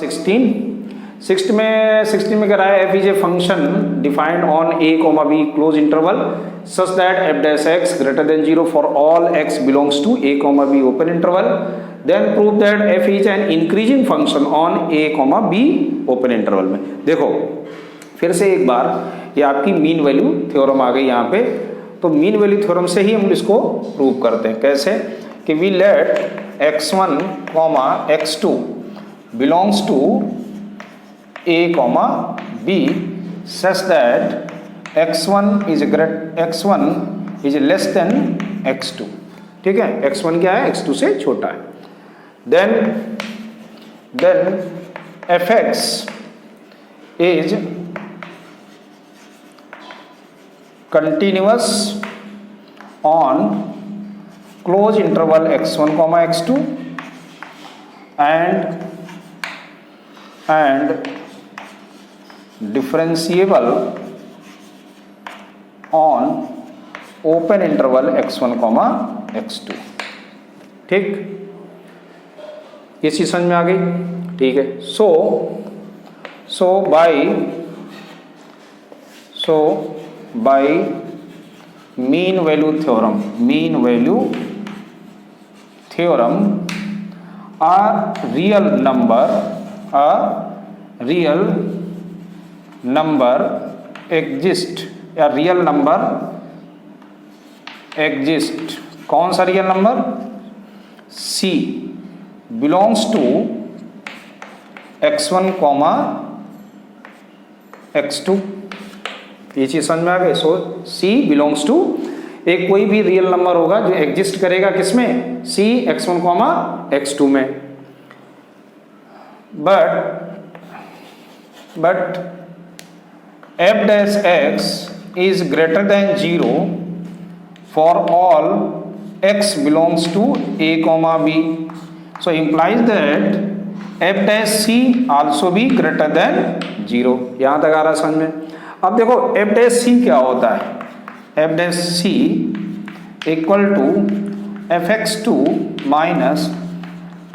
16 में कह रहा है F is a function defined on A comma B close interval such that F dash X greater than 0 for all X belongs to A comma B open interval then prove that F is an increasing function on A comma B open interval में। देखो फिर से एक बार ये आपकी mean value theorem आ गई यहाँ पे। तो मीन वैल्यू थ्योरम से ही हम इसको प्रूव करते हैं। कैसे कि we let x1 comma x2 belongs to a comma b such that x1 is less than x2। ठीक है, x1 क्या है, x2 से छोटा है। then fx is continuous on close interval x1 comma x2 and differentiable on open interval x1 comma x2। ठीक, ये चीज समझ में आ गई। ठीक है, so by mean value theorem a real number exist या रियल नंबर एग्जिस्ट। कौन सा real number, c belongs to x1 comma x2। ये चीज समझ में आ गई। सो c बिलोंग्स टू एक कोई भी रियल नंबर होगा जो एग्जिस्ट करेगा किसमें, c x1 कॉमा x2 में। But f dash x is greater than 0 for all x belongs to a comma b, so implies that f dash c also be greater than 0। यहां तक आ रहा समझ में। अब देखो f dash c क्या होता है, f dash c equal to fx2 minus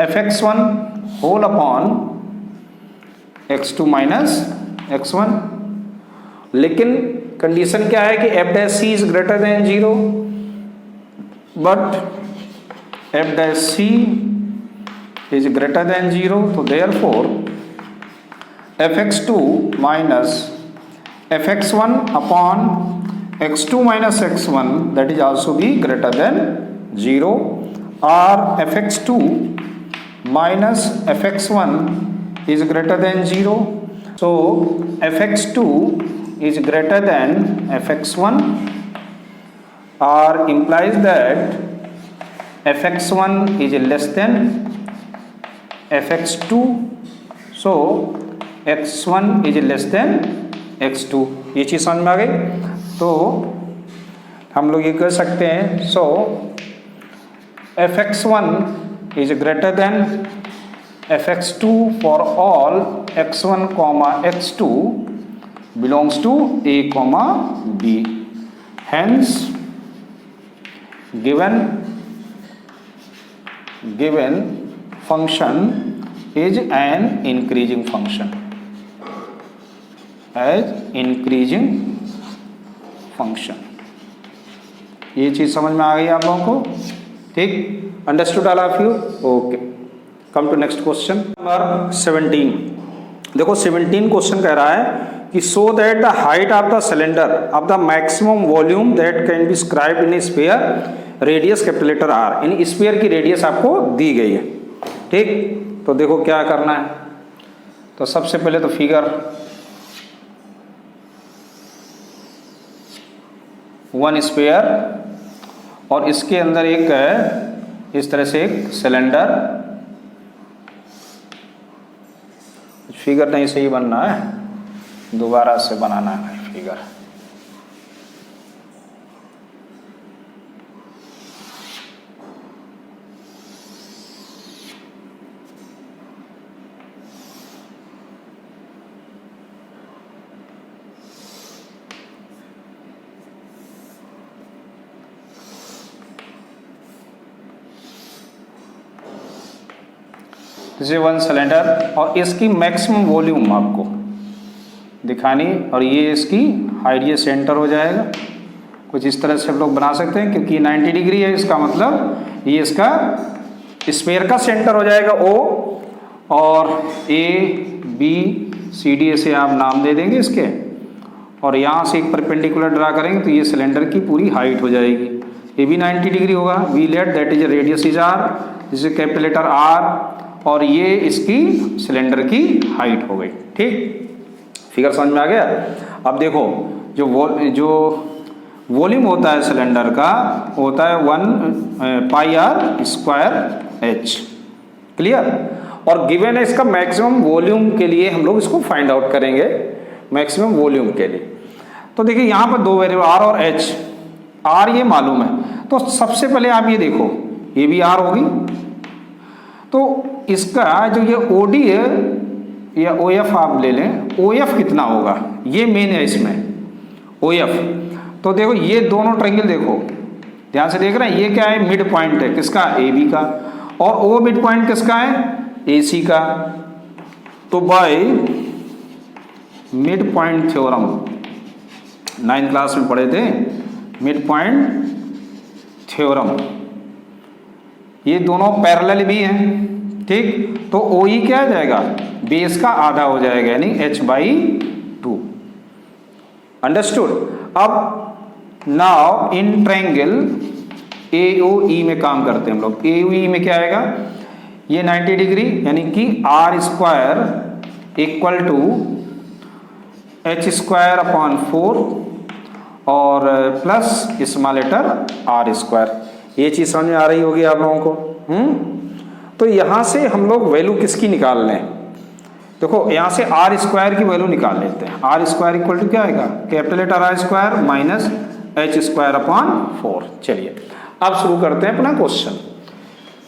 fx1 whole upon x2 minus x1। लेकिन कंडीशन क्या है कि f dash c is greater than 0, but f dash c is greater than 0, तो therefore fx2 minus fx1 upon x2 minus x1 that is also be greater than 0, और fx2 minus fx1 is greater than 0, so fx2 is greater than fx1 or implies that fx1 is less than fx2, so x1 is less than x2। ये चीज समझ में आ गई। तो हम लोग ये कर सकते हैं, so fx1 is greater than fx2 for all x1 comma x2 belongs to a comma b, hence given function is an increasing function, as increasing function। ये चीज समझ में आ गई आप लोगों को। ठीक, understood all of you, okay. Come to next question number 17। देखो 17 क्वेश्चन कह रहा है कि so that the height of the cylinder of the maximum volume that can be scribe in sphere radius capital letter R. In sphere की radius आपको दी गई है। ठीक, तो देखो क्या करना है। तो सबसे पहले तो फिगर 1 स्फीयर और इसके अंदर एक है इस तरह से एक सिलेंडर। फिगर नहीं सही बनना है, दोबारा से बनाना है figure. This is one cylinder और इसकी मैक्सिमम वॉल्यूम आपको दिखानी और ये इसकी हाइट, ये सेंटर हो जाएगा। कुछ इस तरह से हम लोग बना सकते हैं क्योंकि 90 डिग्री है, इसका मतलब ये इसका स्फीयर का सेंटर हो जाएगा O, और A B C D ऐसे आप नाम दे देंगे इसके, और यहाँ से एक परपेंडिकुलर ड्रा करेंगे तो ये सिलेंडर की पूरी हाइट हो जाएगी। ये भी 90 डिग्री होगा। We let that is radius is R, this is capital letter R, और ये इसकी सिलेंडर की हाइट हो गई। ठीक, फिगर समझ में आ गया। अब देखो जो वॉल्यूम होता है सिलेंडर का होता है 1 पाई R स्क्वायर H, क्लियर। और गिवन है इसका मैक्सिमम वॉल्यूम के लिए हम लोग इसको फाइंड आउट करेंगे, मैक्सिमम वॉल्यूम के लिए। तो देखिए यहाँ पर दो वेरिएबल R और H, R ये मालूम है, तो सबसे पहले आप ये देखो ये भी R होगी, तो इसका जो ये OD है या OF आप ले लें, OF कितना होगा ये मेन है इसमें OF। तो देखो ये दोनों ट्रायंगल देखो ध्यान से देख रहे हैं, ये क्या है मिड पॉइंट है किसका AB का, और O मिड पॉइंट किसका है AC का। तो by mid point theorem 9th class में पढ़े थे, मिड पॉइंट थ्योरम, ये दोनों पैरेलल भी हैं, ठीक। तो OE क्या आ जाएगा, बेस का आधा हो जाएगा यानी H/2, अंडरस्टूड। अब नाउ इन ट्रायंगल AOE में काम करते हैं हम लोग। AOE में क्या आएगा, ये 90 डिग्री यानी कि R square equal to H square upon 4 और plus small letter R square. ये चीज़ समझ में आ रही होगी आप लोगों को। तो यहाँ से हम लोग वैल्यू किसकी निकाल लें, देखो यहाँ से R स्क्वायर की वैल्यू निकाल लेते हैं। R स्क्वायर इक्वल टू क्या आएगा, capital letter R square minus H square upon 4। चलिए अब शुरू करते हैं अपना क्वेश्चन।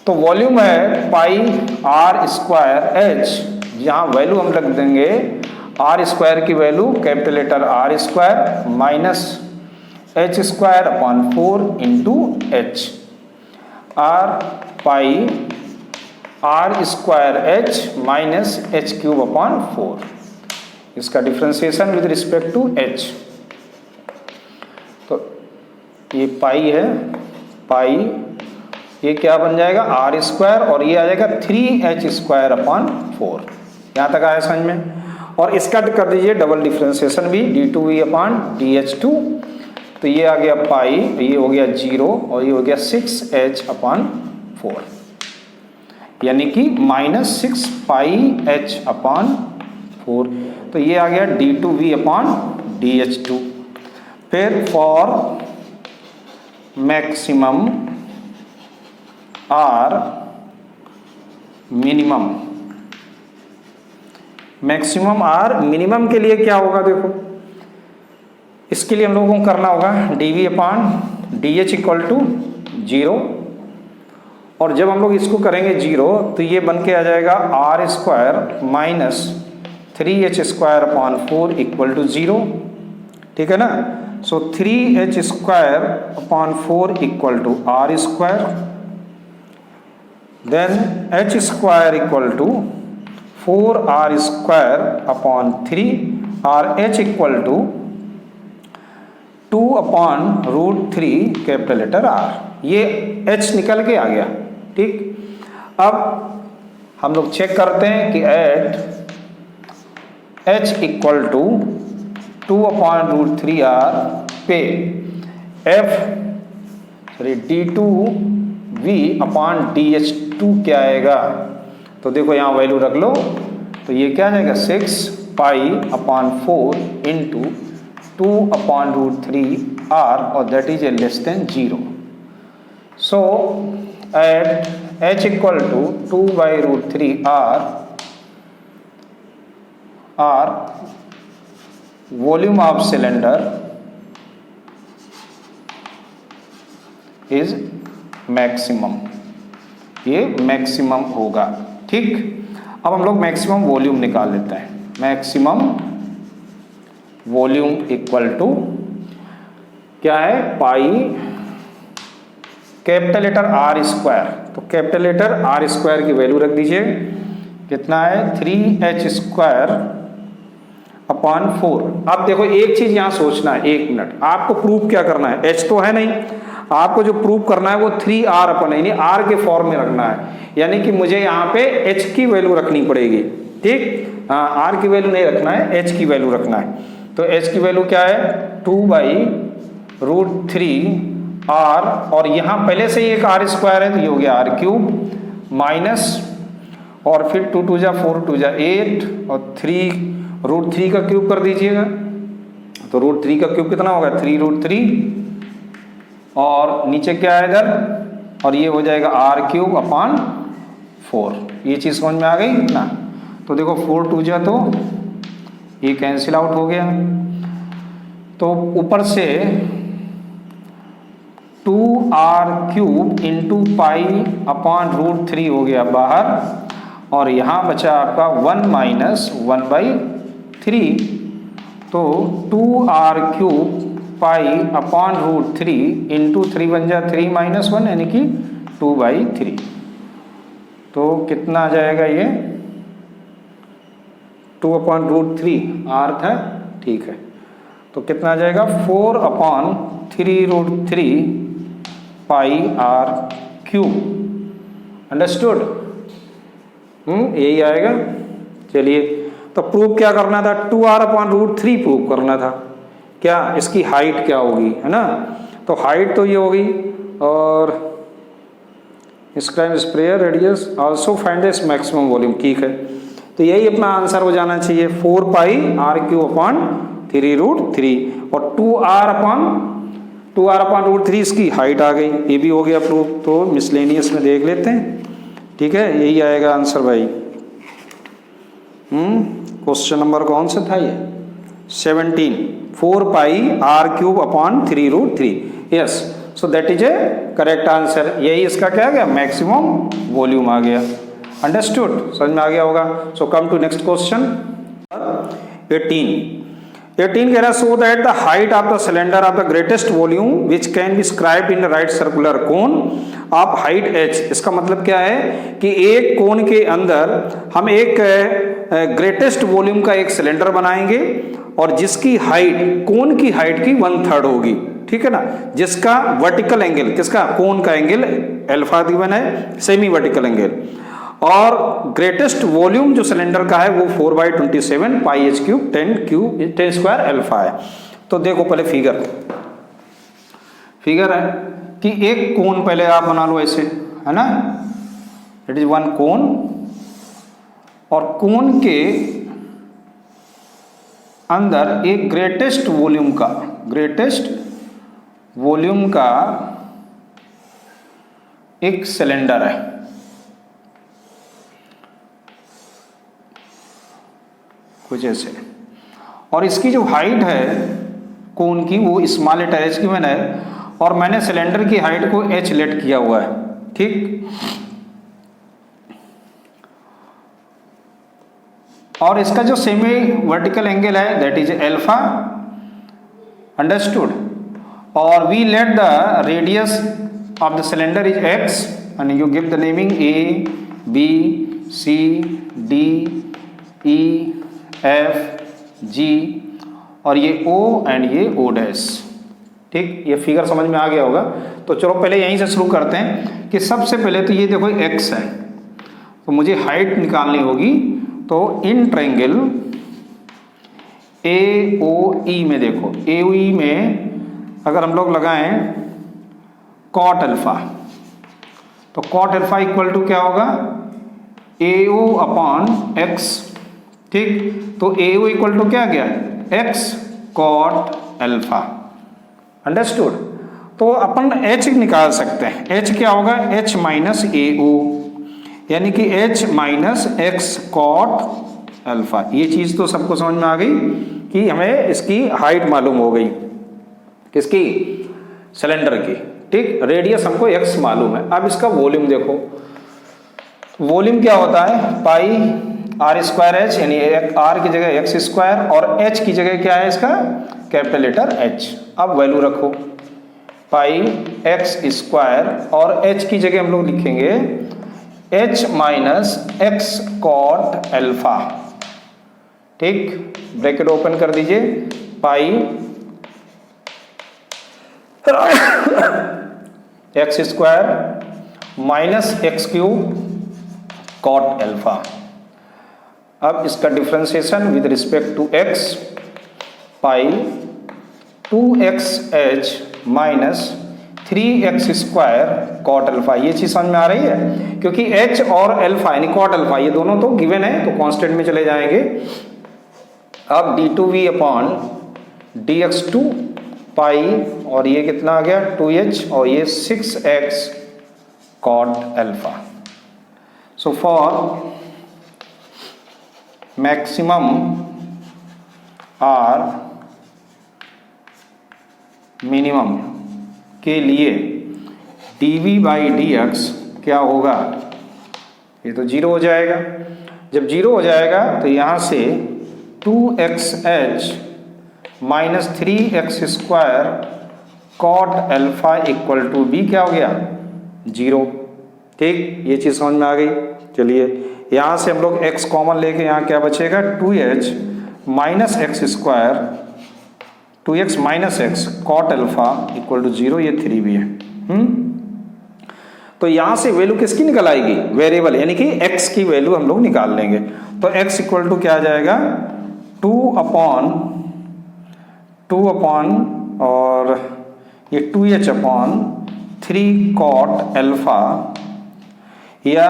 तो वॉल्यूम है पाई R स्क्वायर H, यहाँ वैल्यू हम रख देंगे R स्क्वायर की value capital letter R square minus H square upon 4 into H, R pi R square H minus H cube upon 4, इसका differentiation with respect to H। तो ये पाई है, पाई ये क्या बन जाएगा R स्क्वायर और ये आ जाएगा 3H स्क्वायर अपॉन 4। यहाँ तक आया समझ में। और इसका कर दीजिए डबल डिफ्रेंसिएशन भी d2v अपॉन dH2, तो ये आ गया पाई, ये हो गया 0 और ये हो गया 6H अपॉन 4, यानी कि माइनस 6 पाई H अपॉन 4। तो ये आ गया d2v अपॉन dH2। फिर for maximum R minimum, maximum R minimum के लिए क्या होगा, देखो इसके लिए हम लोगों को करना होगा dv upon dH equal to 0, और जब हम लोग इसको करेंगे 0 तो ये बन के आ जाएगा R square minus 3H square upon 4 equal to 0, ठीक है ना। So 3H square upon 4 equal to R square, then H square equal to 4R square upon 3 और H equal to 2 upon √3 capital letter R। ये H निकल के आ गया, ठीक। अब हम लोग चेक करते हैं कि at H equal to 2 upon √3R पे d2v अपॉन dH2 क्या आएगा, तो देखो यहाँ वैल्यू रख लो, तो ये क्या आ जाएगा 6 pi upon 4 into 2 upon √3R और that is a less than 0। So at H equal to 2/√3R volume of cylinder is maximum, ये मैक्सिमम होगा, ठीक। अब हम लोग मैक्सिमम वॉल्यूम निकाल लेते हैं। मैक्सिमम वॉल्यूम इक्वल टू क्या है, pi capital letter R square, तो कैपिटल लेटर R स्क्वायर की वैल्यू रख दीजिए, कितना है 3h² अपॉन 4। अब देखो एक चीज यहां सोचना है, 1 मिनट, आपको प्रूफ क्या करना है, h तो है नहीं, आपको जो प्रूफ करना है वो 3r अपन यानी r के फॉर्म में रखना है, यानी कि मुझे यहाँ पे h की वैल्यू रखनी पड़ेगी, ठीक। हाँ, r की वैल्यू नहीं रखना है, h की वैल्यू रखना है। तो h की वैल्यू क्या है 2/√3r, और यहाँ पहले से ही एक r² है तो ये हो गया r³ माइनस, और फिर 2 2 जा 4 2 जा 8 और 3√3 का क्यूब कर दीजिएगा, तो √3 का क्यूब कितना होगा 3√3, और नीचे क्या है इधर, और ये हो जाएगा r³ अपॉन 4। ये चीज़ समझ में आ गई ना। तो देखो 4 2 जा तो ये कैंसिल आउट हो गया, तो ऊपर से 2r³ इंटू पाई अपॉन √3 हो गया बाहर, और यहाँ बचा आपका 1 माइनस 1/3, तो 2r³ पाई अपॉन √3 इंटू 3 बन जा 3 माइनस 1 यानी कि 2/3। तो कितना आ जाएगा ये 2/√3 r था, ठीक है, तो कितना आ जाएगा 4/3√3 पाई r³। अंडरस्टूड, यही आएगा। चलिए, तो प्रूफ क्या करना था, 2r/√3 प्रूफ करना था, क्या इसकी हाइट क्या होगी, है ना। तो हाइट तो ये होगी, और इसका sprayer radius also find this maximum volume, ठीक है। तो यही अपना आंसर हो जाना चाहिए 4πr³/3√3, और 2r/√3 इसकी हाइट आ गई, ये भी हो गया प्रूफ। तो मिसलेनियस में देख लेते हैं, ठीक है, यही आएगा आंसर भाई। क्वेश्चन नंबर कौन सा था ये 17, 4πr³/3√3, yes, so that is a correct answer. यही इसका क्या आ गया मैक्सिमम वॉल्यूम आ गया। अंडरस्टूड, समझ में आ गया होगा। सो कम टू नेक्स्ट क्वेश्चन 18 कह रहा है सो that the height of the cylinder of the greatest volume which can be scribed in the right circular cone of height h। इसका मतलब क्या है कि एक कोन के अंदर हम एक ग्रेटेस्ट वॉल्यूम का एक सिलेंडर बनाएंगे, और जिसकी हाइट कोन की हाइट की 1/3 होगी, ठीक है ना, जिसका वर्टिकल एंगल, किसका कोन का एंगल अल्फा गिवन है, सेमी वर्टिकल एंगल, और ग्रेटेस्ट वॉल्यूम जो सिलेंडर का है वो 4/27 πh³ 10² अल्फा है। तो देखो पहले फिगर है कि एक कोन पहले आप बना लो ऐसे, है ना, इट इज वन कोन, और कोन के अंदर एक ग्रेटेस्ट वॉल्यूम का एक सिलेंडर है, कुछ ऐसे, और इसकी जो हाइट है कोन की वो स्मॉल लेटर h गिवन है, और मैंने सिलेंडर की हाइट को h लेट किया हुआ है, ठीक। और इसका जो सेमी वर्टिकल एंगल है दैट इज अल्फा, अंडरस्टूड, और we let the radius of the cylinder is x, and you give the naming a b c d e f g, और ये o एंड ये o डैश, ठीक। ये figure समझ में आ गया होगा। तो चलो पहले यहीं से शुरू करते हैं कि सबसे पहले तो ये देखो x है, तो मुझे हाइट निकालनी होगी। तो इन ट्रायंगल AOE में देखो, AOE में अगर हम लोग लगाएं cot अल्फा, तो cot अल्फा इक्वल टू क्या होगा AO/x, ठीक। तो AO इक्वल टू क्या गया x cot अल्फा, अंडरस्टूड। तो अपन h निकाल सकते हैं, h क्या होगा h माइनस AO, यानी कि h minus x cot alpha. ये चीज तो सबको समझ में आ गई कि हमें इसकी हाइट मालूम हो गई, किसकी, सिलेंडर की, ठीक। रेडियस हमको x मालूम है। अब इसका वॉल्यूम देखो, वॉल्यूम क्या होता है πr²h, यानी r की जगह x², और h की जगह क्या है इसका कैपिटल लेटर h। अब वैल्यू रखो πx², और h की जगह हम लोग लिखेंगे h minus x cot alpha. ठीक, ब्रैकेट ओपन कर दीजिए, pi X square minus X cube cot alpha. अब इसका differentiation with respect to x, pi 2xh minus 3x square cot alpha. ये चीज समझ में आ रही है, क्योंकि h और अल्फा यानी कॉट अल्फा ये दोनों तो गिवन है, तो कांस्टेंट में चले जाएंगे। अब d2v अपॉन dx2 पाई, और ये कितना आ गया 2h, और ये 6x cot alpha. So for maximum और मिनिमम के लिए dv बाई dx क्या होगा, ये तो जीरो हो जाएगा। जब जीरो हो जाएगा तो यहाँ से 2xh minus 3x square cot alpha equal to b क्या हो गया, जीरो। ठीक, ये चीज़ समझ में आ गई। चलिए यहाँ से हम लोग x कॉमन लेके यहाँ क्या बचेगा, 2h minus x square 2x minus x cot alpha equal to zero, ये 3b है। तो यहाँ से वैल्यू किसकी निकल आएगी, वेरिएबल यानी कि x की वैल्यू हम लोग निकाल लेंगे। तो x इक्वल टू क्या आ जाएगा, 2 अपॉन और ये 2h अपॉन 3 कॉट अल्फा, या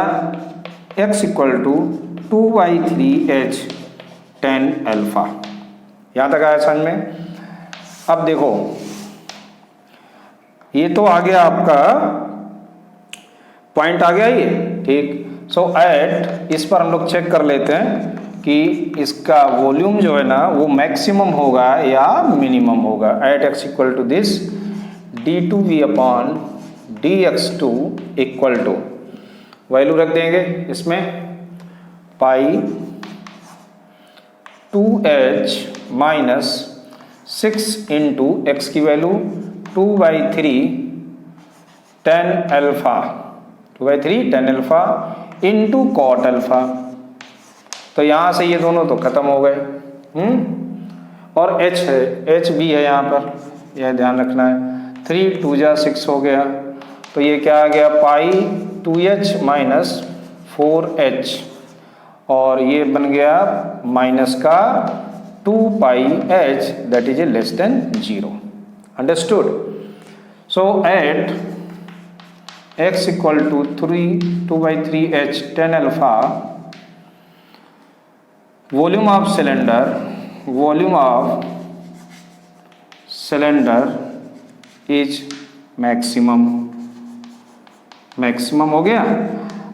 x equal to 2/3h tan alpha. यहाँ तक आया समझ में। अब देखो ये तो आ गया आपका पॉइंट आ गया ये। ठीक, सो एट इस पर हम लोग चेक कर लेते हैं कि इसका वॉल्यूम जो है ना वो मैक्सिमम होगा या मिनिमम होगा। At x equal to this d2v upon dx2 equal to, value रख देंगे इसमें, pi 2h minus 6 into x की value 2/3 tan alpha, 2/3 tan alpha into cot alpha. तो यहाँ से ये दोनों तो खत्म हो गए। और h है, h भी है यहाँ पर, यह ध्यान रखना है। 3 2 जा 6 हो गया, तो ये क्या आ गया, पाई 2h माइनस 4h, और ये बन गया माइनस का 2πh that is a less than 0। Understood. So at x equal to 2/3h tan alpha, volume of cylinder is maximum हो गया।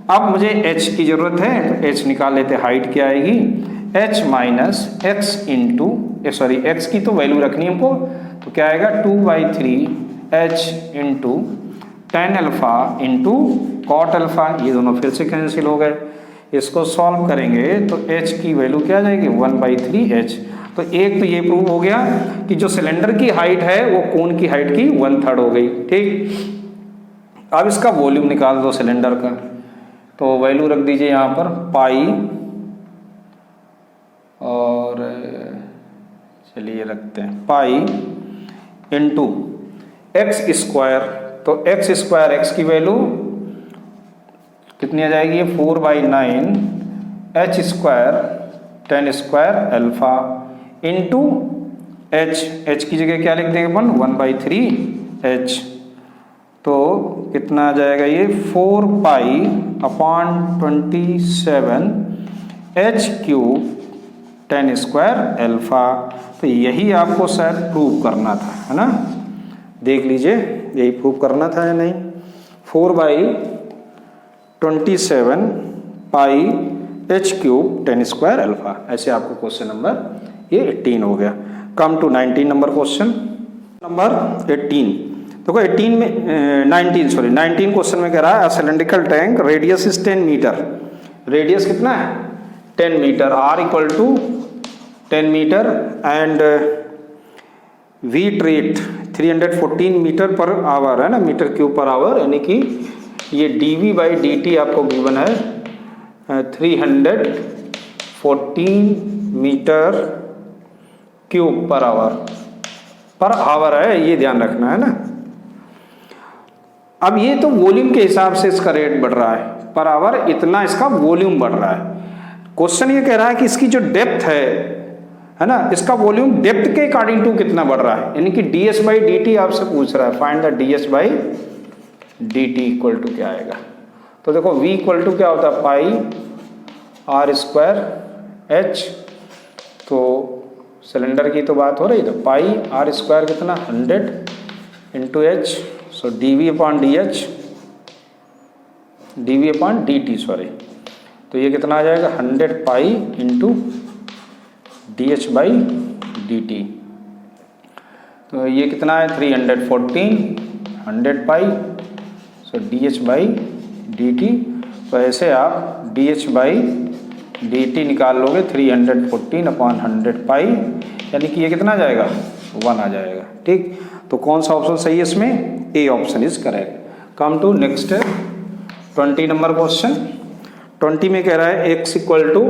अब मुझे h की जरूरत है, तो h निकाल लेते, हाइट क्या आएगी, h minus x into x की तो वैल्यू रखनी है हमको, तो क्या आएगा 2/3h into tan alpha into cot alpha. ये दोनों फिर से कैंसिल हो गए। इसको सॉल्व करेंगे तो h की वैल्यू क्या आ जाएगी, 1/3h। तो एक तो ये प्रूव हो गया कि जो सिलेंडर की हाइट है वो कोन की हाइट की 1/3 हो गई। ठीक, अब इसका वॉल्यूम निकाल दो सिलेंडर का, तो वैल्यू रख दीजिए यहाँ पर, पाई, और चलिए रखते हैं पाई इंटू एक्स स्क्वायर। तो एक्स स्क्वायर, एक्स की वैल्यू कितनी आ जाएगी, 4/9 h square tan square alpha into h की जगह क्या लिख देंगे अपन, 1/3h। तो कितना आ जाएगा ये, 4π/27 h cube tan square alpha. तो यही आपको शायद प्रूव करना था, है ना। देख लीजिए यही प्रूव करना था या नहीं। 4/27 pi h cube tan square alpha. ऐसे आपको क्वेश्चन नंबर ये 18 हो गया। Come to 19 number question number 18। देखो 19 क्वेश्चन में कह रहा है cylindrical tank radius is 10 metre. Radius कितना है, 10 metre, r equal to 10 metre and with rate 314 metre per hour है ना, मीटर क्यूब पर आवर, यानी कि ये dv/dt आपको गिवन है 314 मीटर क्यूब पर आवर है, ये ध्यान रखना है ना। अब ये तो वॉल्यूम के हिसाब से इसका रेट बढ़ रहा है, पर आवर इतना इसका वॉल्यूम बढ़ रहा है। क्वेश्चन ये कह रहा है कि इसकी जो डेप्थ है ना, इसका वॉल्यूम डेप्थ के अकॉर्डिंग टू कितना बढ़ रहा है, यानी कि ds/dt आपसे पूछ रहा है, find the ds/dt equal to क्या आएगा। तो देखो v इक्वल टू क्या होता है, पाई r²h, तो सिलेंडर की तो बात हो रही, तो पाई r² कितना 100 इंटू h, सो dv/dt सॉरी, तो ये कितना आ जाएगा 100 पाई इंटू dh/dt, तो ये कितना है 314 100 पाई, सो dh/dt, तो ऐसे आप dh/dt निकाल लोगे 314/100 पाई, यानी कि ये कितना आ जाएगा 1 आ जाएगा। ठीक, तो कौन सा ऑप्शन सही है इसमें, A option is correct. Come to next 20 number question. 20 में कह रहा है x equal to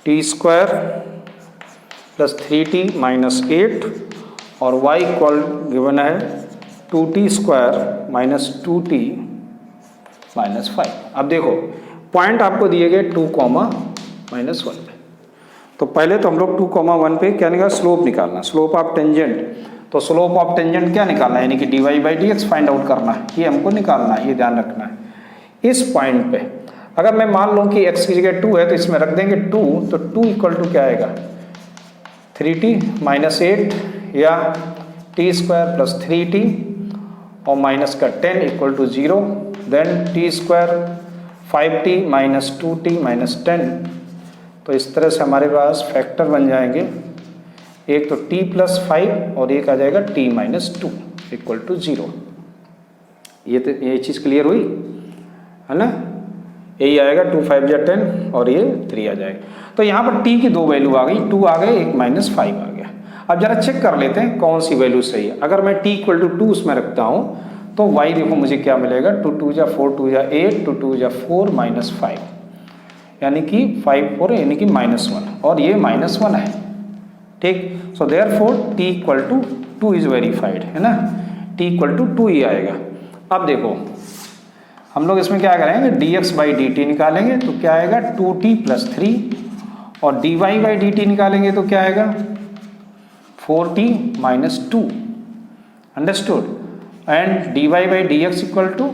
t² plus 3t minus 8 और y इक्वल गिवन है 2t² माइनस 2t माइनस 5। अब देखो पॉइंट आपको दिए गए 2, -1 पे, तो पहले तो हम लोग 2, 1 पे क्या निकालना, स्लोप निकालना, स्लोप ऑफ टेंजेंट। तो स्लोप ऑफ टेंजेंट क्या निकालना है, यानी कि dy/dx फाइंड आउट करना है, ये हमको निकालना है, ये ध्यान रखना है। इस पॉइंट पे अगर मैं मान लूँ कि x की जगह 2 है, तो इसमें रख देंगे 2, तो 2 इक्वल टू क्या आएगा 3t माइनस 8 या t² प्लस 3t और माइनस का 10 equal to 0, then t² 5t minus 2t minus 10। तो इस तरह से हमारे पास फैक्टर बन जाएंगे, एक तो t प्लस 5 और एक आ जाएगा t माइनस 2 इक्वल टू 0। ये चीज़ क्लियर हुई है ना, यही आएगा 2 5 या 10 और ये 3 आ जाएगा। तो यहाँ पर t की 2 वैल्यू आ गई, 2 आ गए, एक माइनस 5 आ गया। अब जरा चेक कर लेते हैं कौन सी वैल्यू सही है। अगर मैं t इक्वल टू 2 उसमें रखता हूँ तो y देखो मुझे क्या मिलेगा, 2 2 जा 4 2 जा 8 2 2 जा 4 माइनस 5, यानी कि 5 4 यानी कि -1 और ये -1 है। ठीक, so therefore t equal to 2 is verified है ना, t इक्वल टू 2 ही आएगा। अब देखो हम लोग इसमें क्या करेंगे, dx/dt निकालेंगे तो क्या आएगा 2t प्लस 3 और dy/dt निकालेंगे तो क्या आएगा 4t minus 2, understood. And dy/dx equal to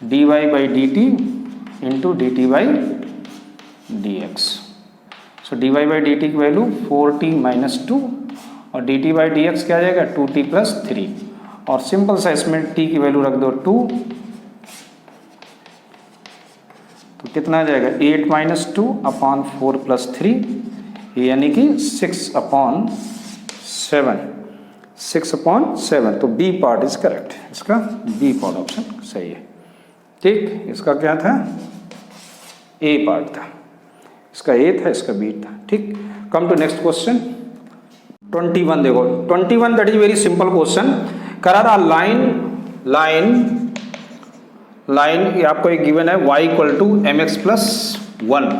dy/dt into dt/dx। So dy/dt की वैल्यू 4t माइनस 2 और dt/dx क्या आ जाएगा 2t प्लस 3, और सिंपल सा इसमें t की वैल्यू रख दो 2, तो कितना आ जाएगा 8 माइनस 2 अपॉन 4 प्लस 3, यानी कि 6/7। तो बी पार्ट इज करेक्ट, इसका बी पार्ट ऑप्शन सही है। ठीक, इसका क्या था, ए पार्ट था, इसका ए था, इसका बी था। ठीक, कम टू नेक्स्ट क्वेश्चन 21। देखो 21 that is very simple question. करा लाइन ये आपको एक गिवन है y equal to mx plus 1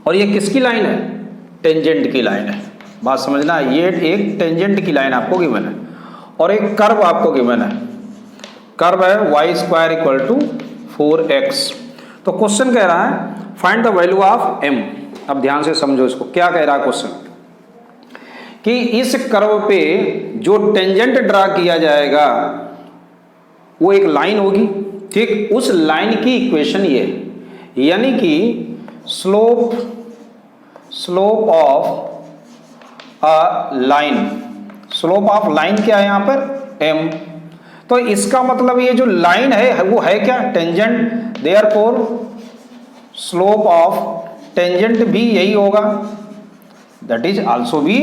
और ये किसकी लाइन है, टेंजेंट की लाइन है। बात समझना, ये एक टेंजेंट की लाइन आपको गिवन है और एक कर्व आपको गिवन है, कर्व है y² इक्वल टू 4x। तो क्वेश्चन कह रहा है find the value of m। अब ध्यान से समझो इसको, क्या कह रहा है क्वेश्चन कि इस कर्व पे जो टेंजेंट ड्रा किया जाएगा वो एक लाइन होगी। ठीक, उस लाइन की इक्वेशन ये, यानी कि slope of line, slope of line क्या है यहाँ पर m। तो इसका मतलब ये जो लाइन है वो है क्या, tangent, therefore slope of tangent भी यही होगा, दैट इज आल्सो भी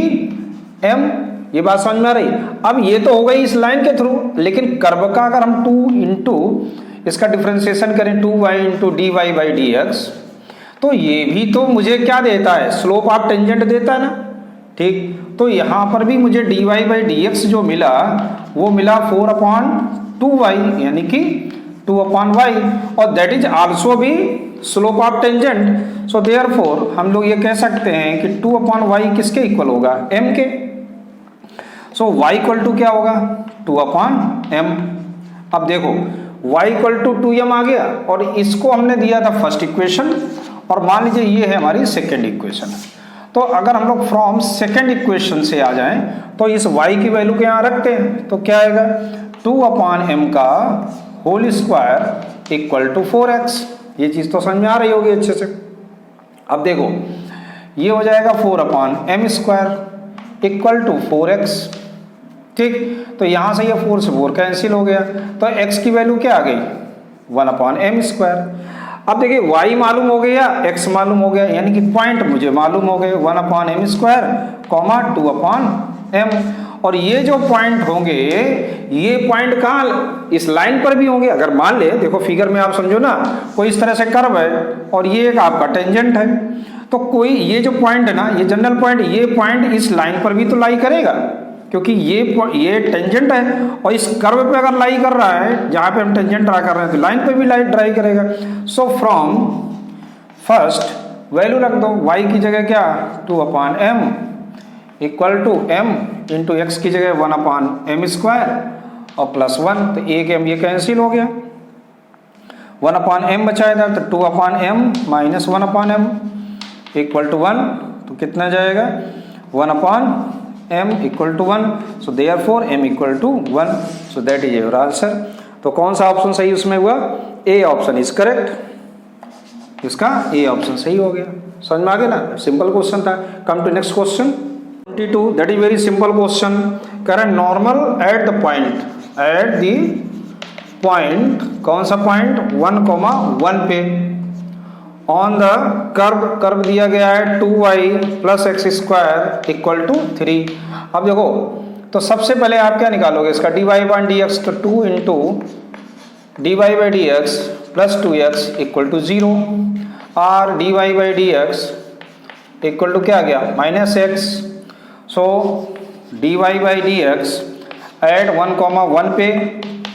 m। ये बात समझ में आ रही। अब ये तो हो गई इस लाइन के थ्रू, लेकिन कर्व का अगर हम 2 इंटू इसका डिफ्रेंसिएशन करें 2y इंटू dy/dx, तो ये भी तो मुझे क्या देता है, स्लोप ऑफ टेंजेंट देता है ना। ठीक, तो यहाँ पर भी मुझे dy/dx जो मिला वो मिला 4/2y यानी कि 2/y, और दैट इज आल्सो भी slope of tangent. So therefore हम लोग ये कह सकते हैं कि 2/y किसके इक्वल होगा, m के। सो y इक्वल टू क्या होगा, 2/m। अब देखो y इक्वल टू 2m आ गया, और इसको हमने दिया था फर्स्ट इक्वेशन, और मान लीजिए ये है हमारी सेकेंड इक्वेशन। तो अगर हम लोग फ्रॉम सेकेंड इक्वेशन से आ जाएं तो इस y की वैल्यू के यहाँ रखते हैं, तो क्या आएगा, 2/m का whole square equal to 4x। ये चीज़ तो समझ में आ रही होगी अच्छे से। अब देखो ये हो जाएगा 4/m square equal to 4x, ठीक। तो यहाँ से ये 4 से 4 कैंसिल हो गया, तो x की वैल्यू क्या आ गई, 1/m स्क्वायर। अब देखिए y मालूम हो गया, x मालूम हो गया, यानी कि पॉइंट मुझे मालूम हो गए, 1/m स्क्वायर, 2/m। और ये जो पॉइंट होंगे, ये पॉइंट कहाँ, इस लाइन पर भी होंगे। अगर मान ले, देखो फिगर में आप समझो ना, कोई इस तरह से कर्व है और ये एक आपका टेंजेंट है, तो कोई ये जो पॉइंट है ना, ये जनरल पॉइंट, ये पॉइंट इस लाइन पर भी तो लाई करेगा, क्योंकि ये टेंजेंट है, और इस कर्व पे अगर लाई कर रहा है, जहाँ पे हम टेंजेंट ड्रा कर रहे हैं, तो लाइन पे भी लाई ड्राई करेगा। सो फ्रॉम फर्स्ट वैल्यू रख दो, y की जगह क्या, 2/m equal to m into x की जगह 1/m स्क्वायर और प्लस 1, तो एक m ये कैंसिल हो गया, 1/m बचाया था, तो 2/m minus 1/m equal to 1, तो कितना जाएगा, 1/m equal to 1। So therefore m equal to 1, so that is your answer. तो कौन सा ऑप्शन सही उसमें हुआ, ए ऑप्शन इज करेक्ट, इसका ए ऑप्शन सही हो गया। समझ में आ गया ना, सिंपल क्वेश्चन था। Come to next question 22, that is very simple question. Current normal at the point, कौन सा पॉइंट, 1,1 पे ऑन द कर्व दिया गया है 2y plus x square equal to 3। अब देखो, तो सबसे पहले आप क्या निकालोगे इसका, dy बाई dx, तो 2 into dy by dx plus 2x equal to 0, और dy by dx equal to क्या आ गया, minus x। So dy by dx at 1,1 पे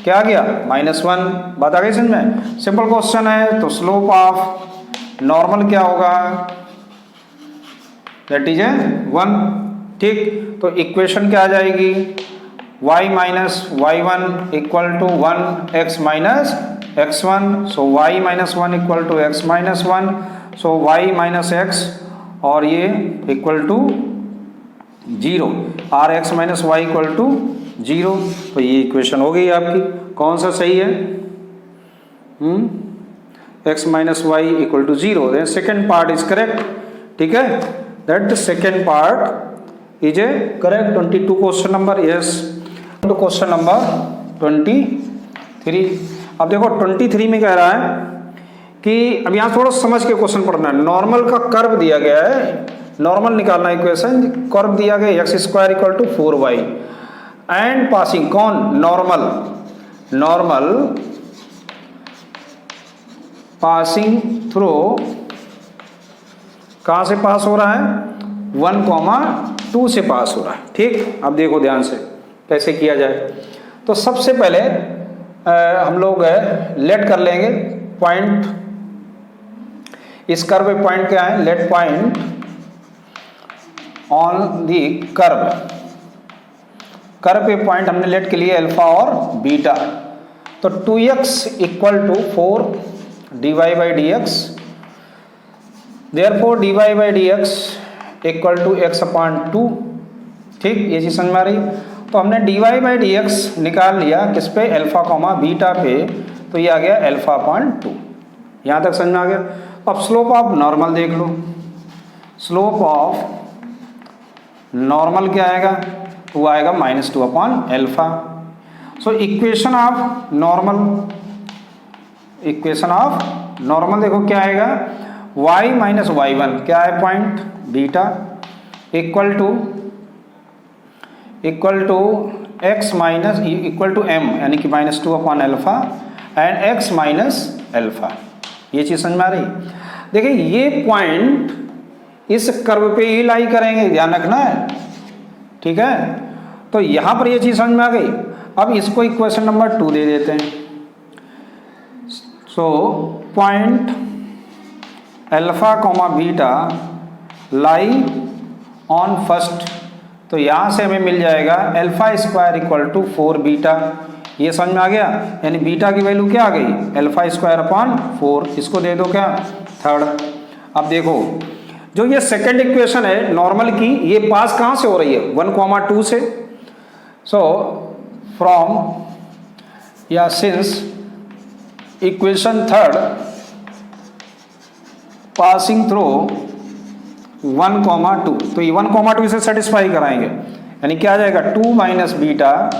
क्या आ गया, -1। बात आ गई समझ में, सिंपल क्वेश्चन है। तो स्लोप ऑफ नॉर्मल क्या होगा, दैट इज 1, ठीक। तो इक्वेशन क्या आ जाएगी, y minus y1 equal to 1 x minus x1, so y minus 1 equal to x minus 1, so y minus x और ये इक्वल टू 0, और x minus y equal to 0। तो ये इक्वेशन हो गई आपकी, कौन सा सही है, x minus y equal to 0, then second part is correct, ठीक है, that second part is a correct. 22 question number, yes. तो क्वेश्चन नंबर 23, अब देखो 23 में कह रहा है कि अब यहाँ थोड़ा समझ के क्वेश्चन पढ़ना है। नॉर्मल का कर्व दिया गया है, नॉर्मल निकालना इक्वेशन, कर्व दिया गया x स्क्वायर equal to 4y and passing, कौन, नॉर्मल पासिंग थ्रू, कहाँ से पास हो रहा है, 1,2 से पास हो रहा है, ठीक। अब देखो ध्यान से कैसे किया जाए। तो सबसे पहले हम लोग लेट कर लेंगे पॉइंट, इस कर्व पे पॉइंट क्या है, let point on the curve पे पॉइंट हमने लेट के लिए अल्फा और बीटा। तो 2x equal to 4 dy by dx, therefore dy by dx equal to x/2, ठीक। ये चीज समझ में आ रही। तो हमने dy बाई dx निकाल लिया किस पे, अल्फा कॉमा बीटा पे, तो ये आ गया अल्फा/2। यहाँ तक समझ में आ गया। अब स्लोप ऑफ नॉर्मल देख लो, स्लोप ऑफ नॉर्मल क्या आएगा, वो आएगा -2/अल्फा। सो इक्वेशन ऑफ नॉर्मल देखो क्या आएगा, y माइनस y1 क्या है point, beta equal to x minus equal to m, यानी कि -2/अल्फा एंड x माइनस अल्फा। ये चीज़ समझ में आ रही। देखिए ये पॉइंट इस कर्व पे ही लाई करेंगे, ध्यान रखना है, ठीक है। तो यहाँ पर ये चीज़ समझ में आ गई। अब इसको इक्वेशन नंबर 2 दे देते हैं। So point alpha comma beta lie on first, तो यहाँ से हमें मिल जाएगा alpha square equal to 4 beta. ये समझ में आ गया, यानी बीटा की वैल्यू क्या आ गई, अल्फा स्क्वायर अपॉन 4। इसको दे दो क्या, थर्ड। अब देखो जो ये सेकंड इक्वेशन है नॉर्मल की, ये पास कहाँ से हो रही है, 1,2 से। सो फ्रॉम या since equation third passing through 1,2, तो ये 1,2 से सेटिस्फाई कराएंगे, यानी क्या आ जाएगा 2 minus beta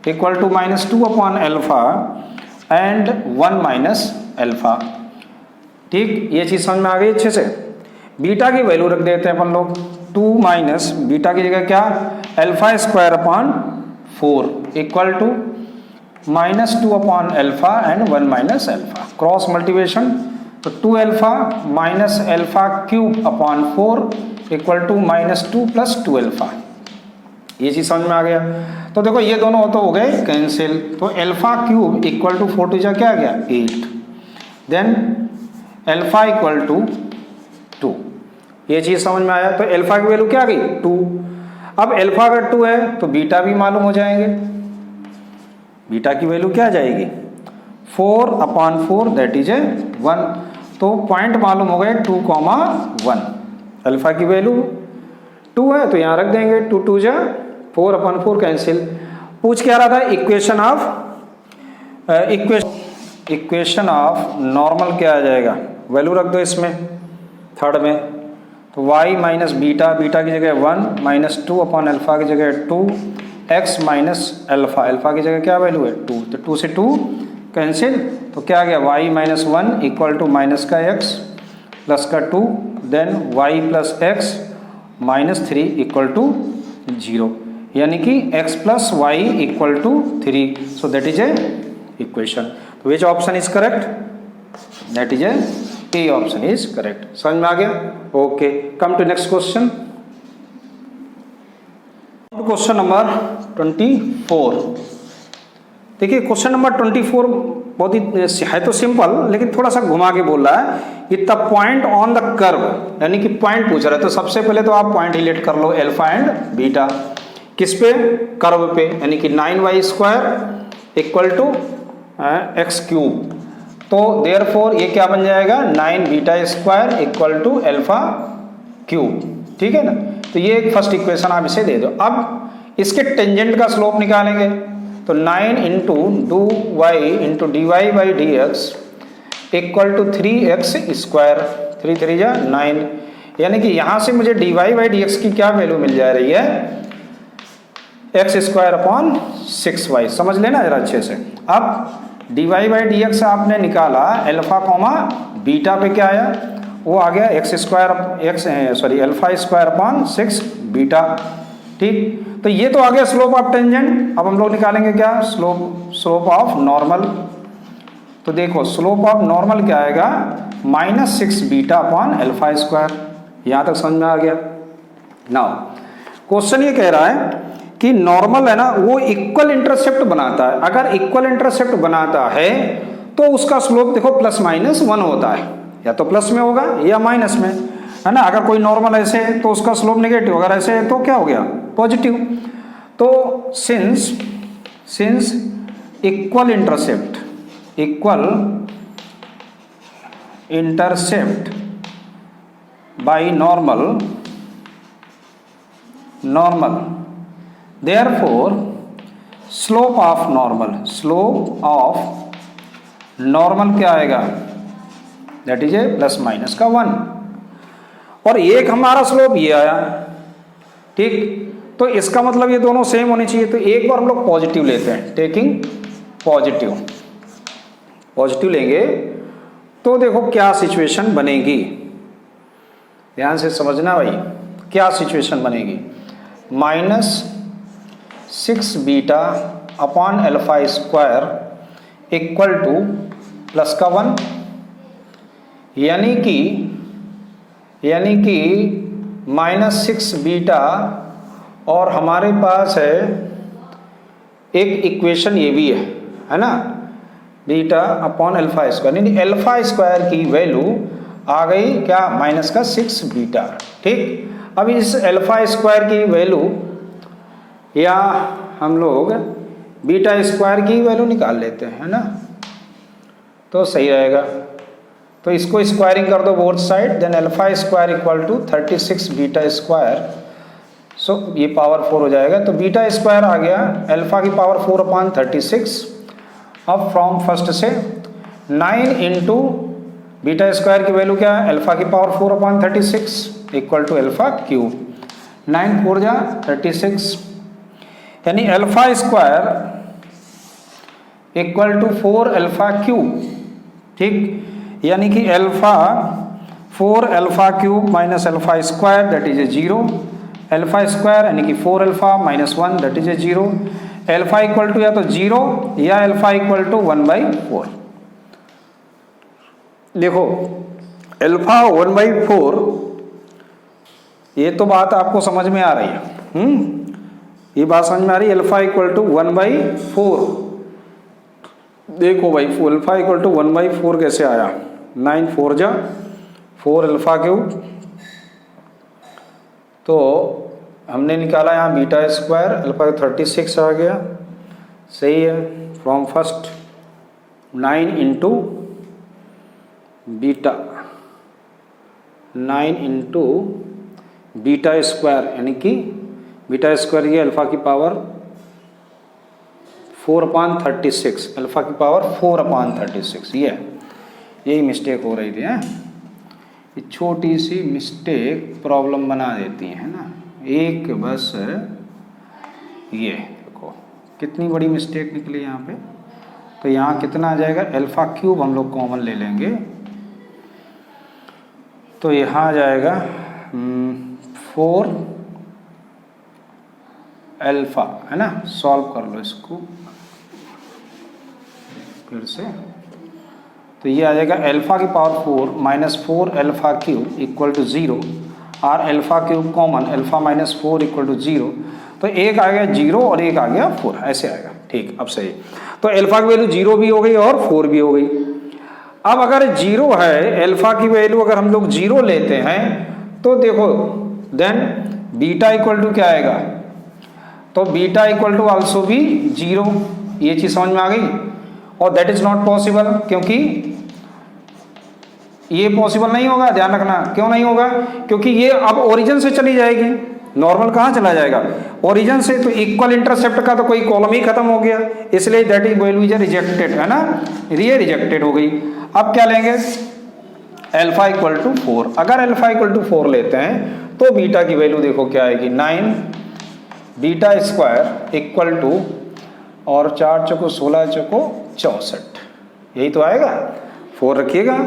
equal to -2 upon alpha and 1 minus alpha. ठीक, ये चीज़ समझ में आ गई अच्छे से। बीटा की वैल्यू रख देते हैं अपन लोग, 2 माइनस बीटा की जगह क्या, alpha square upon 4 equal to -2 upon alpha and 1 minus alpha. Cross multiplication, तो 2 alpha minus alpha cube upon 4 equal to -2 plus 2 alpha. ये चीज़ समझ में आ गया। तो देखो ये दोनों तो हो गए कैंसिल, तो अल्फा क्यूब इक्वल टू 4 2 क्या आ गया 8, देन अल्फा इक्वल टू 2। ये चीज़ समझ में आया। तो अल्फा की वैल्यू क्या आ गई 2। अब अल्फा अगर 2 है तो बीटा भी मालूम हो जाएंगे। बीटा की वैल्यू क्या आ जाएगी 4 अपॉन 4 दैट इज 1। तो पॉइंट मालूम हो गए 2,1। अल्फा की वैल्यू 2 है तो यहाँ रख देंगे, 2 2 जा 4 अपॉन 4 कैंसिल। पूछ क्या रहा था, इक्वेशन ऑफ नॉर्मल क्या आ जाएगा, वैल्यू रख दो इसमें थर्ड में। तो y माइनस बीटा, बीटा की जगह 1 माइनस 2 अपॉन अल्फा की जगह 2 x माइनस अल्फा, अल्फा की जगह क्या वैल्यू है 2, तो 2 से 2 कैंसिल। तो क्या आ गया y minus 1 equal to minus का x प्लस का 2, then y plus x minus 3 equal to 0, यानी कि x plus y equal to 3। So that is a equation. तो which option is correct, that is A option is correct. समझ में आ गया। Okay, come to next question. Question number 24। देखिए question number 24 बहुत ही है तो सिंपल, लेकिन थोड़ा सा घुमा के बोल रहा है कि the point on the curve, यानी कि पॉइंट पूछ रहा है। तो सबसे पहले तो आप पॉइंट रिलेट कर लो अल्फा एंड बीटा, किस पे, कर्व पे, यानी कि 9y square equal to x cube. तो देयरफॉर ये क्या बन जाएगा 9 beta square equal to alpha cube. ठीक है ना। तो ये एक फर्स्ट इक्वेशन आप इसे दे दो। अब इसके टेंजेंट का स्लोप निकालेंगे, तो 9 into 2y into dy by d x equal to 3x square, 3 3 जा 9, यानी कि यहाँ से मुझे dy बाई डी एक्स की क्या वैल्यू मिल जा रही है x स्क्वायर अपॉन 6y। समझ लेना जरा अच्छे से। अब dy बाई डी एक्स आपने निकाला, अल्फा कॉमा बीटा पे क्या आया, वो आ गया अल्फा स्क्वायर अपॉन 6 बीटा। ठीक, तो ये तो आ गया स्लोप ऑफ टेंजेंट। अब हम लोग निकालेंगे क्या, स्लोप ऑफ नॉर्मल। तो देखो स्लोप ऑफ नॉर्मल क्या आएगा -6 बीटा अपॉन अल्फा स्क्वायर। यहाँ तक समझ में आ गया। नाउ क्वेश्चन ये कह रहा है कि नॉर्मल है ना वो इक्वल इंटरसेप्ट बनाता है। अगर इक्वल इंटरसेप्ट बनाता है तो उसका स्लोप देखो ±1 होता है, या तो प्लस में होगा या माइनस में, है ना। अगर कोई नॉर्मल ऐसे है तो उसका स्लोप नेगेटिव, अगर ऐसे है तो क्या हो गया पॉजिटिव। तो since equal intercept by normal, therefore slope of normal क्या आएगा, that is A plus minus का 1। और एक हमारा स्लोप ये आया। ठीक, तो इसका मतलब ये दोनों सेम होने चाहिए। तो एक बार हम लोग पॉजिटिव लेते हैं, टेकिंग पॉजिटिव लेंगे तो देखो क्या सिचुएशन बनेगी, ध्यान से समझना भाई। क्या सिचुएशन बनेगी, -6 beta upon alpha square equal two plus का 1, यानी कि -6 बीटा और हमारे पास है एक इक्वेशन ये भी है ना, बीटा अपॉन अल्फा स्क्वायर, यानी अल्फा स्क्वायर की वैल्यू आ गई क्या, माइनस का 6 बीटा। ठीक, अब इस अल्फा स्क्वायर की वैल्यू या हम लोग बीटा स्क्वायर की वैल्यू निकाल लेते हैं, है ना, तो सही रहेगा। तो इसको स्क्वायरिंग कर दो both side, then alpha square equal to 36 beta square, so ये पावर 4 हो जाएगा। तो बीटा स्क्वायर आ गया अल्फा की पावर 4/36। अब फ्रॉम फर्स्ट से 9 इंटू बीटा स्क्वायर की वैल्यू क्या है, अल्फा की power 4/36 equal to alpha cube, 9 4 जा 36, यानी alpha square equal to 4 alpha cube. ठीक, यानी कि alpha 4 alpha cube minus alpha square that is a 0, alpha square यानी कि 4 alpha minus 1 that is a 0, alpha equal to या तो 0 या अल्फा इक्वल टू 1/4। देखो अल्फा 1/4, ये तो बात आपको समझ में आ रही है, ये बात समझ में आ रही है, अल्फा इक्वल टू 1/4। देखो भाई अल्फा इक्वल टू 1/4 कैसे आया, 9 4 जा 4 अल्फा क्यूब, तो हमने निकाला यहाँ बीटा स्क्वायर, अल्फा 36 आ गया, सही है। From first 9 into beta, 9 into beta square यानी कि बीटा स्क्वायर ये अल्फा की पावर 4/36, अल्फा की पावर 4/36, यही मिस्टेक हो रही थी, हैं, ये छोटी सी मिस्टेक प्रॉब्लम बना देती है ना, एक बस ये देखो कितनी बड़ी मिस्टेक निकली यहाँ पे। तो यहाँ कितना आ जाएगा, अल्फा क्यूब हम लोग कॉमन ले लेंगे, तो यहाँ आ जाएगा 4 अल्फा, है ना, सॉल्व कर लो इसको फिर से, तो ये आ जाएगा अल्फा की power 4 minus 4 alpha cube equal to 0, और alpha cube common, alpha minus 4 equal to 0, तो एक आ गया 0 और एक आ गया 4, ऐसे आएगा। ठीक, अब सही, तो अल्फा की वैल्यू 0 भी हो गई और 4 भी हो गई। अब अगर 0 है, अल्फा की वैल्यू अगर हम लोग 0 लेते हैं तो देखो देन बीटा इक्वल टू क्या आएगा, तो बीटा इक्वल टू आल्सो भी 0, ये चीज़ समझ में आ गई। और दैट इज नॉट पॉसिबल, क्योंकि ये पॉसिबल नहीं होगा, ध्यान रखना। क्यों नहीं होगा, क्योंकि ये अब ओरिजिन से चली जाएगी, नॉर्मल कहाँ चला जाएगा, ओरिजिन से, तो इक्वल इंटरसेप्ट का तो कोई कॉलम ही खत्म हो गया, इसलिए that is value is rejected, है ना, ये रिजेक्टेड हो गई। अब क्या लेंगे, अल्फा इक्वल टू 4, अगर अल्फा इक्वल टू 4 लेते हैं तो बीटा की वैल्यू देखो क्या आएगी, 9 बीटा स्क्वायर इक्वल टू, और 4 चौको 16 चौको 64, यही तो आएगा। 4 रखिएगा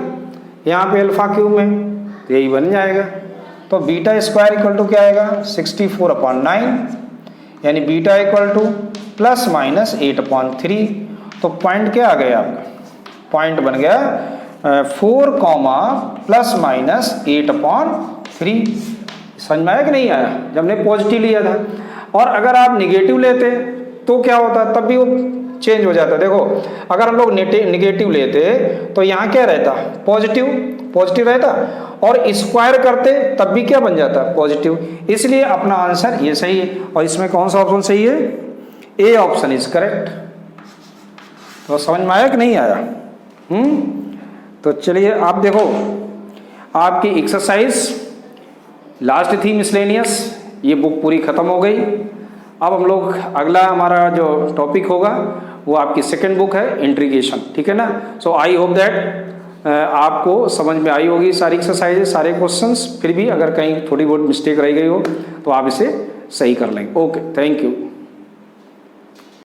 यहाँ पे अल्फा क्यूब में, तो यही बन जाएगा। तो बीटा स्क्वायर इक्वल टू क्या आएगा, 64/9, यानी beta equal two plus minus 8/3। तो पॉइंट क्या आ गया आपका, पॉइंट बन गया 4 प्लस माइनस 8/3। समझ में आया कि नहीं आया, जब हमने पॉजिटिव लिया था। और अगर आप निगेटिव लेते तो क्या होता, तब भी वो चेंज हो जाता। देखो अगर हम लोग निगेटिव लेते तो यहाँ क्या रहता, पॉजिटिव रहता, और स्क्वायर करते तब भी क्या बन जाता, पॉजिटिव। इसलिए अपना आंसर ये सही है। और इसमें कौन सा ऑप्शन सही है, ए ऑप्शन इज करेक्ट। तो समझ में आया कि नहीं आया, तो चलिए आप देखो, आपकी एक्सरसाइज लास्ट थी मिसलेनियस, ये बुक पूरी खत्म हो गई। अब हम लोग अगला हमारा जो टॉपिक होगा वो आपकी सेकंड बुक है इंट्रीगेशन, ठीक है ना। सो आई होप दैट आपको समझ में आई होगी सारी एक्सरसाइजेस, सारे क्वेश्चंस। फिर भी अगर कहीं थोड़ी बहुत मिस्टेक रह गई हो तो आप इसे सही कर लेंगे। Okay, thank you.